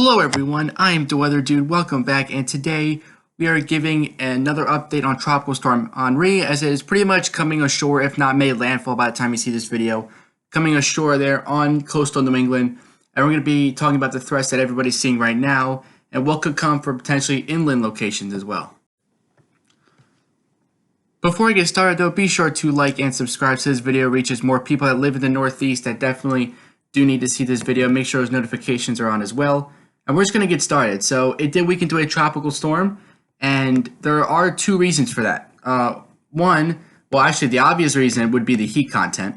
Hello everyone, I'm the Weather Dude. Welcome back, and today we are giving another update on Tropical Storm Henri, as it is pretty much coming ashore, if not made landfall by the time you see this video. Coming ashore there on coastal New England, and we're going to be talking about the threats that everybody's seeing right now, and what could come for potentially inland locations as well. Before I get started though, be sure to like and subscribe so this video reaches more people that live in the Northeast that definitely do need to see this video. Make sure those notifications are on as well. And we're just going to get started. So it did weaken to a tropical storm, and there are two reasons for that. One, well actually the obvious reason would be the heat content.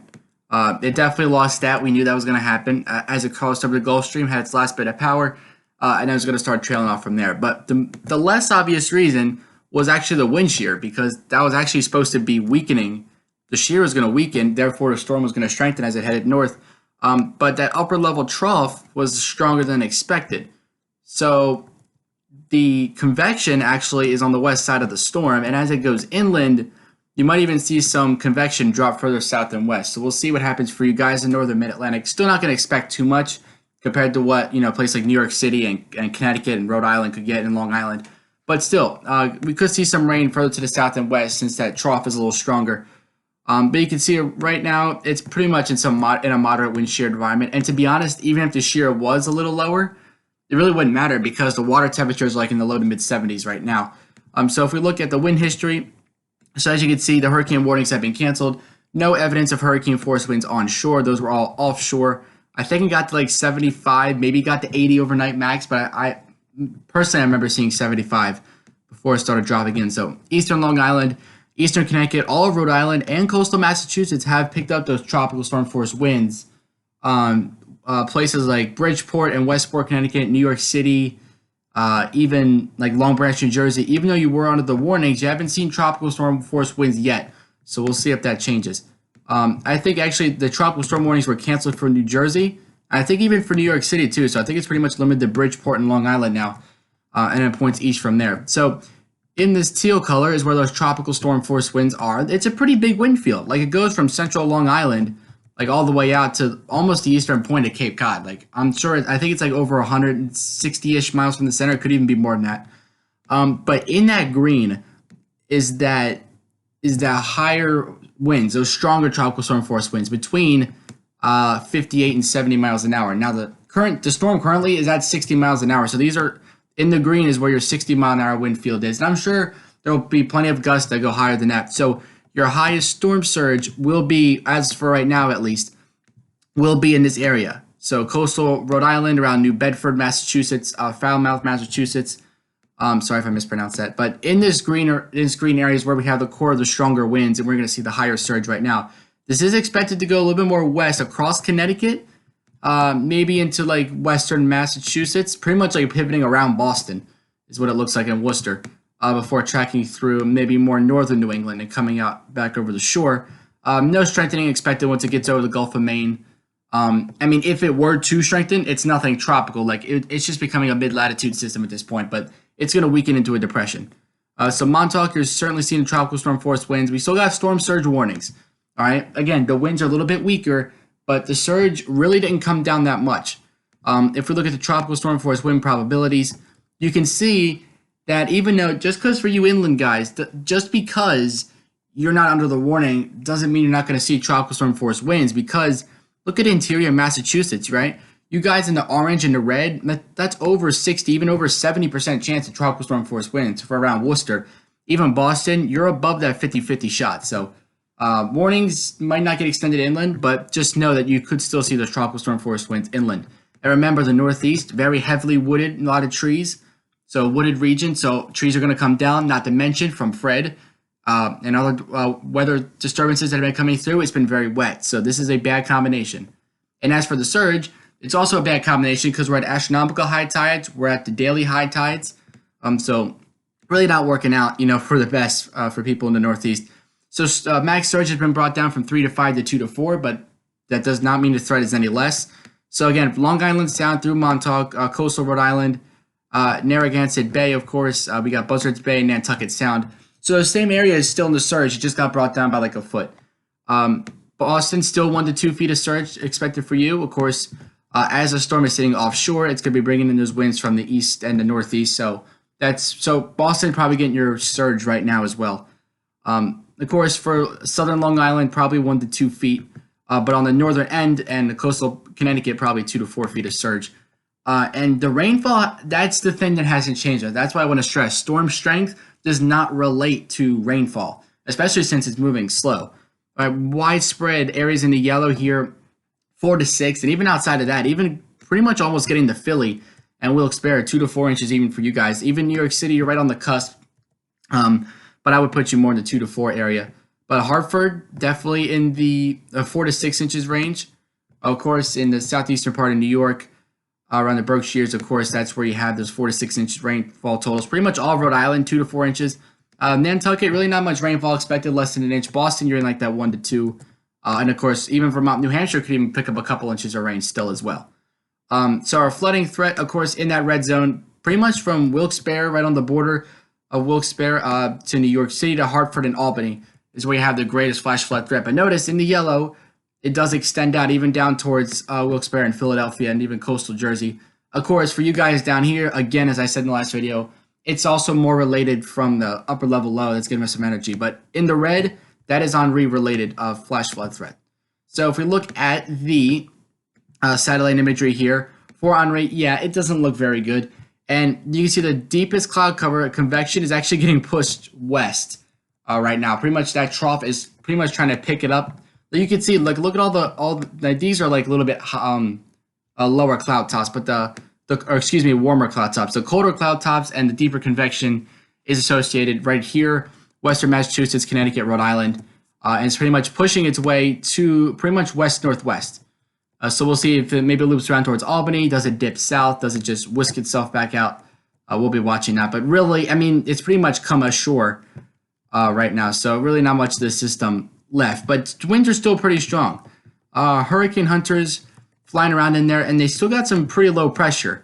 It definitely lost that. We knew that was going to happen as it crossed over the Gulf Stream, had its last bit of power, and then it was going to start trailing off from there. But the less obvious reason was actually the wind shear, because that was actually supposed to be weakening. The shear was going to weaken, therefore the storm was going to strengthen as it headed north. But that upper level trough was stronger than expected. So the convection actually is on the west side of the storm, and as it goes inland, you might even see some convection drop further south and west. So we'll see what happens for you guys in northern mid-Atlantic. Still not going to expect too much compared to what, a place like New York City and Connecticut and Rhode Island could get in Long Island. But still, we could see some rain further to the south and west since that trough is a little stronger. But you can see right now, it's pretty much in a moderate wind shear environment. And to be honest, even if the shear was a little lower, it really wouldn't matter because the water temperature is like in the low to mid 70s right now. So if we look at the wind history, so as you can see, the hurricane warnings have been canceled. No evidence of hurricane force winds onshore. Those were all offshore. I think it got to like 75, maybe got to 80 overnight max, but I personally remember seeing 75 before it started dropping in. So eastern Long Island, eastern Connecticut, all of Rhode Island, and coastal Massachusetts have picked up those tropical storm force winds. Places like Bridgeport and Westport, Connecticut, New York City, even like Long Branch, New Jersey, even though you were under the warnings, you haven't seen tropical storm force winds yet. So we'll see if that changes. I think actually the tropical storm warnings were canceled for New Jersey. I think even for New York City too. So I think it's pretty much limited to Bridgeport and Long Island now, and it points east from there. So in this teal color is where those tropical storm force winds are. It's a pretty big wind field. Like it goes from central Long Island like all the way out to almost the eastern point of Cape Cod. Like I think it's like over 160-ish miles from the center. It could even be more than that. But in that green is that higher winds, those stronger tropical storm force winds between 58 and 70 miles an hour. Now the storm currently is at 60 miles an hour. So these are in the green is where your 60 mile an hour wind field is. And I'm sure there will be plenty of gusts that go higher than that. So your highest storm surge will be, as for right now at least, will be in this area. So coastal Rhode Island, around New Bedford, Massachusetts, Falmouth, Massachusetts. Sorry if I mispronounced that. But in this green area is where we have the core of the stronger winds, and we're going to see the higher surge right now. This is expected to go a little bit more west across Connecticut, maybe into like western Massachusetts, pretty much like pivoting around Boston is what it looks like in Worcester. Before tracking through maybe more northern New England and coming out back over the shore. No strengthening expected once it gets over the Gulf of Maine. I mean, if it were to strengthen, it's nothing tropical. Like it's just becoming a mid-latitude system at this point, but it's going to weaken into a depression. So Montauk, you're certainly seeing tropical storm force winds. We still got storm surge warnings. All right. Again, the winds are a little bit weaker, but the surge really didn't come down that much. If we look at the tropical storm force wind probabilities, you can see that even though, just because for you inland guys, just because you're not under the warning doesn't mean you're not going to see tropical storm force winds, because look at interior Massachusetts, right? You guys in the orange and the red, that's over 60, even over 70% chance of tropical storm force winds for around Worcester. Even Boston, you're above that 50-50 shot. So warnings might not get extended inland, but just know that you could still see those tropical storm force winds inland. And remember, the Northeast, very heavily wooded, a lot of trees. So wooded region, so trees are going to come down, not to mention from Fred and other weather disturbances that have been coming through, it's been very wet. So this is a bad combination. And as for the surge, it's also a bad combination because we're at astronomical high tides, we're at the daily high tides. So really not working out, for the best for people in the Northeast. So max surge has been brought down from 3 to 5 to 2 to 4, but that does not mean the threat is any less. So again, Long Island Sound through Montauk, coastal Rhode Island, Narragansett Bay, of course. We got Buzzards Bay, Nantucket Sound. So the same area is still in the surge. It just got brought down by like a foot. Boston, still 1 to 2 feet of surge expected for you. Of course, As the storm is sitting offshore, it's going to be bringing in those winds from the east and the northeast. So Boston probably getting your surge right now as well. Of course, for southern Long Island, probably 1 to 2 feet. But on the northern end and the coastal Connecticut, probably 2 to 4 feet of surge. And the rainfall, that's the thing that hasn't changed. That's why I want to stress. Storm strength does not relate to rainfall, especially since it's moving slow. Widespread areas in the yellow here, 4 to 6, and even outside of that, even pretty much almost getting to Philly and Wilkes-Barre, 2 to 4 inches even for you guys. Even New York City, you're right on the cusp. But I would put you more in the 2 to 4 area. But Hartford, definitely in the 4 to 6 inches range. Of course, in the southeastern part of New York, around the Berkshires, of course, that's where you have those 4 to 6 inch rainfall totals. Pretty much all Rhode Island, 2 to 4 inches. Nantucket, really not much rainfall expected, less than an inch. Boston, you're in like that 1 to 2. And of course, even Vermont, New Hampshire could even pick up a couple inches of rain still as well. So our flooding threat, of course, in that red zone, pretty much from Wilkes-Barre, right on the border of Wilkes-Barre to New York City to Hartford and Albany is where you have the greatest flash flood threat. But notice in the yellow, it does extend out even down towards Wilkes-Barre and Philadelphia and even coastal Jersey. Of course, for you guys down here, again, as I said in the last video, it's also more related from the upper level low that's giving us some energy. But in the red, that is Henri related flash flood threat. So if we look at the satellite imagery here for Henri, yeah, it doesn't look very good. And you can see the deepest cloud cover, convection, is actually getting pushed west right now. Pretty much that trough is pretty much trying to pick it up. You can see, like, look at these are like a little bit lower cloud tops, but warmer cloud tops. The colder cloud tops and the deeper convection is associated right here, western Massachusetts, Connecticut, Rhode Island, and it's pretty much pushing its way to pretty much west-northwest. So we'll see if it maybe loops around towards Albany. Does it dip south? Does it just whisk itself back out? We'll be watching that. But really, I mean, it's pretty much come ashore right now. So really not much of the system left. But winds are still pretty strong. Hurricane hunters flying around in there, and they still got some pretty low pressure.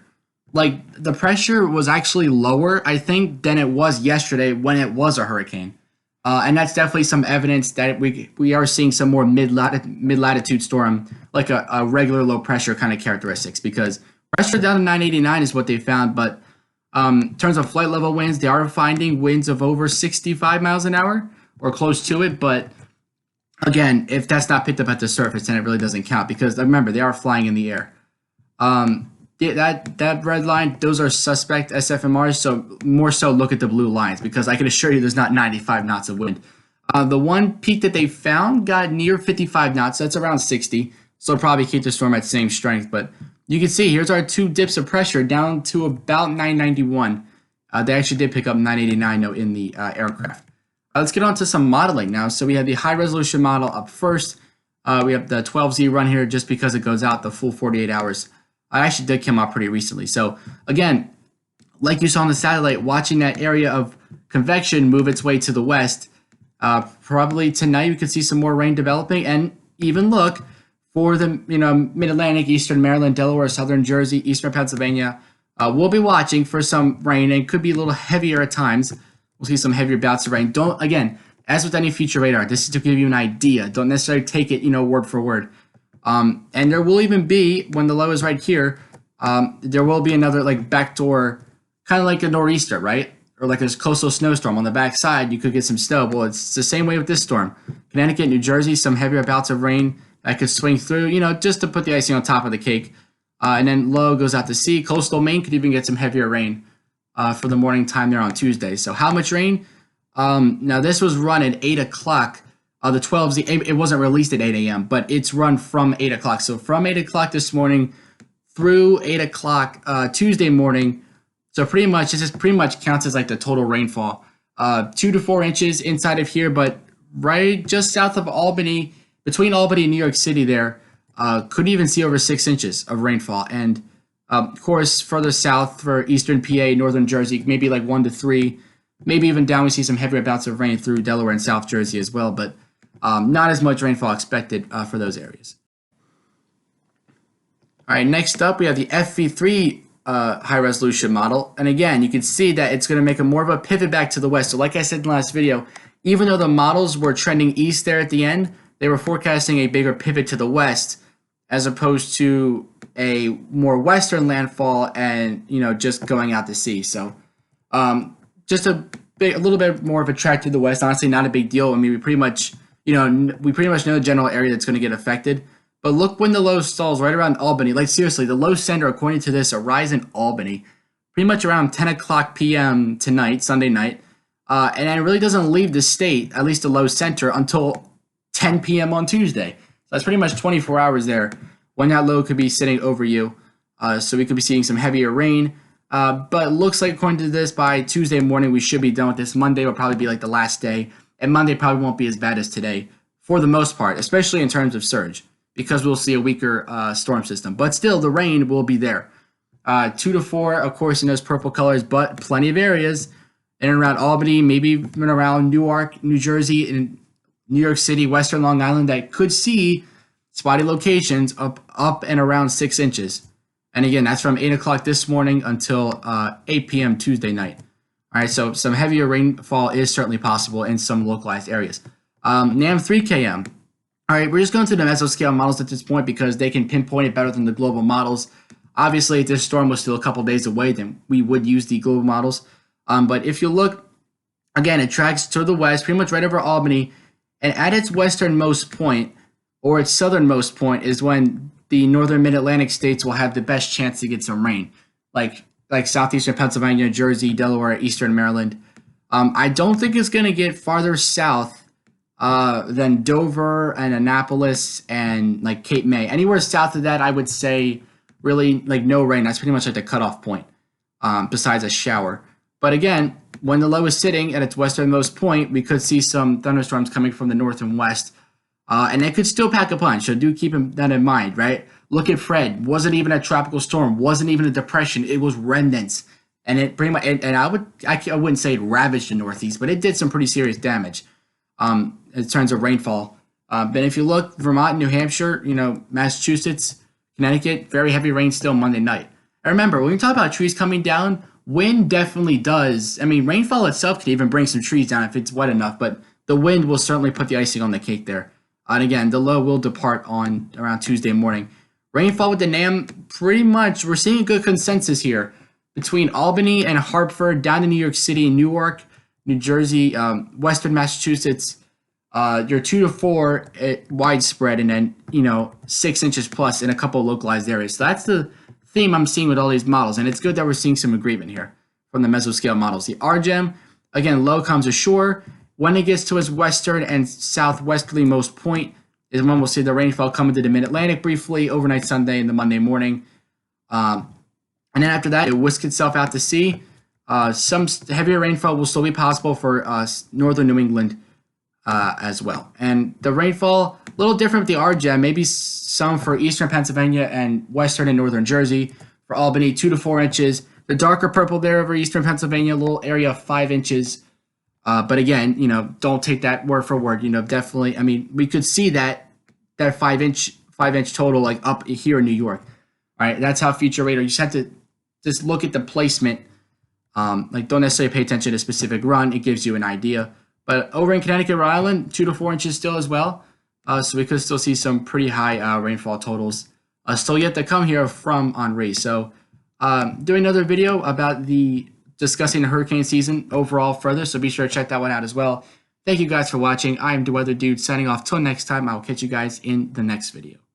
Like, the pressure was actually lower, I think, than it was yesterday when it was a hurricane. And that's definitely some evidence that we are seeing some more mid-latitude storm, like a regular low pressure kind of characteristics, because pressure down to 989 is what they found. But in terms of flight level winds, they are finding winds of over 65 miles an hour or close to it. But again, if that's not picked up at the surface, then it really doesn't count, because remember, they are flying in the air. That red line, those are suspect SFMRs, so more so look at the blue lines, because I can assure you there's not 95 knots of wind. The one peak that they found got near 55 knots, that's around 60, so it'll probably keep the storm at same strength. But you can see, here's our 2 dips of pressure down to about 991. They actually did pick up 989 though in the aircraft. Let's get on to some modeling now. So we have the high resolution model up first. We have the 12Z run here just because it goes out the full 48 hours. I actually did come out pretty recently. So again, like you saw on the satellite, watching that area of convection move its way to the west, probably tonight you could see some more rain developing. And even look for the mid-Atlantic, eastern Maryland, Delaware, southern Jersey, eastern Pennsylvania. We'll be watching for some rain, and it could be a little heavier at times. We'll see some heavier bouts of rain. Again, as with any future radar, this is to give you an idea. Don't necessarily take it, word for word. And there will even be, when the low is right here, there will be another like backdoor, kind of like a nor'easter, right? Or like a coastal snowstorm on the backside. You could get some snow. Well, it's the same way with this storm. Connecticut, New Jersey, some heavier bouts of rain that could swing through, just to put the icing on top of the cake. And then low goes out to sea. Coastal Maine could even get some heavier rain for the morning time there on Tuesday. So how much rain? Now this was run at 8 o'clock. The 12Z, it wasn't released at 8 a.m., but it's run from 8 o'clock. So from 8 o'clock this morning through 8 o'clock Tuesday morning. So pretty much, it just pretty much counts as like the total rainfall. 2 to 4 inches inside of here, but right just south of Albany, between Albany and New York City there, could even see over 6 inches of rainfall. And of course, further south for eastern PA, northern Jersey, maybe like 1 to 3. Maybe even down we see some heavier bouts of rain through Delaware and South Jersey as well, but not as much rainfall expected for those areas. All right, next up we have the FV3 high resolution model. And again, you can see that it's going to make a more of a pivot back to the west. So like I said in the last video, even though the models were trending east there at the end, they were forecasting a bigger pivot to the west as opposed to a more western landfall and, just going out to sea. So just a little bit more of a track to the west. Honestly, not a big deal. I mean, we pretty much know the general area that's going to get affected. But look when the low stalls right around Albany. Like seriously, the low center, according to this, arrives in Albany pretty much around 10 o'clock p.m. tonight, Sunday night. And then it really doesn't leave the state, at least the low center, until 10 p.m. on Tuesday. So that's pretty much 24 hours there when that low could be sitting over you. So we could be seeing some heavier rain. But it looks like, according to this, by Tuesday morning, we should be done with this. Monday will probably be like the last day. And Monday probably won't be as bad as today for the most part, especially in terms of surge, because we'll see a weaker storm system. But still, the rain will be there. 2 to 4, of course, in those purple colors, but plenty of areas in and around Albany, maybe even around Newark, New Jersey, and New York City, Western Long Island that could see spotty locations up and around 6 inches. And again, that's from 8 o'clock this morning until 8 p.m. Tuesday night. All right, so some heavier rainfall is certainly possible in some localized areas. NAM 3 km. All right, we're just going to the mesoscale models at this point because they can pinpoint it better than the global models. Obviously, if this storm was still a couple days away, then we would use the global models. But if you look, again, it tracks to the west, pretty much right over Albany, and at its westernmost point, or its southernmost point, is when the northern mid-Atlantic states will have the best chance to get some rain, like southeastern Pennsylvania, Jersey, Delaware, eastern Maryland. I don't think it's going to get farther south than Dover and Annapolis and like Cape May. Anywhere south of that, I would say really like no rain. That's pretty much like the cutoff point, besides a shower. But again, when the low is sitting at its westernmost point, we could see some thunderstorms coming from the north and west. And it could still pack a punch, so do keep that in mind, right? Look at Fred. Wasn't even a tropical storm. Wasn't even a depression. It was remnants. And it pretty much, and I wouldn't say it ravaged the Northeast, but it did some pretty serious damage in terms of rainfall. But if you look, Vermont, New Hampshire, Massachusetts, Connecticut, very heavy rain still Monday night. And remember, when we talk about trees coming down, wind definitely does. I mean, rainfall itself could even bring some trees down if it's wet enough, but the wind will certainly put the icing on the cake there. And again, the low will depart on around Tuesday morning. Rainfall with the NAM, pretty much, we're seeing a good consensus here between Albany and Hartford, down to New York City, Newark, New Jersey, Western Massachusetts. Your 2 to 4 widespread, and then 6 inches plus in a couple of localized areas. So that's the theme I'm seeing with all these models, and it's good that we're seeing some agreement here from the mesoscale models. The RGEM, again, low comes ashore. When it gets to its western and southwesterly most point is when we'll see the rainfall come into the mid-Atlantic briefly overnight Sunday and the Monday morning. And then after that, it whisks itself out to sea. Some heavier rainfall will still be possible for northern New England as well. And the rainfall, a little different with the RGEM, maybe some for eastern Pennsylvania and western and northern Jersey. For Albany, 2 to 4 inches. The darker purple there over eastern Pennsylvania, a little area of 5 inches. But again, don't take that word for word. Definitely. I mean, we could see that 5 inch total like up here in New York. All right, that's how future radar. You just have to just look at the placement. Like don't necessarily pay attention to a specific run. It gives you an idea. But over in Connecticut, Rhode Island, 2 to 4 inches still as well. So we could still see some pretty high rainfall totals still yet to come here from Henri. So doing another video about discussing the hurricane season overall further, so be sure to check that one out as well. Thank you guys for watching. I am the Weather Dude signing off. Till next time, I will catch you guys in the next video.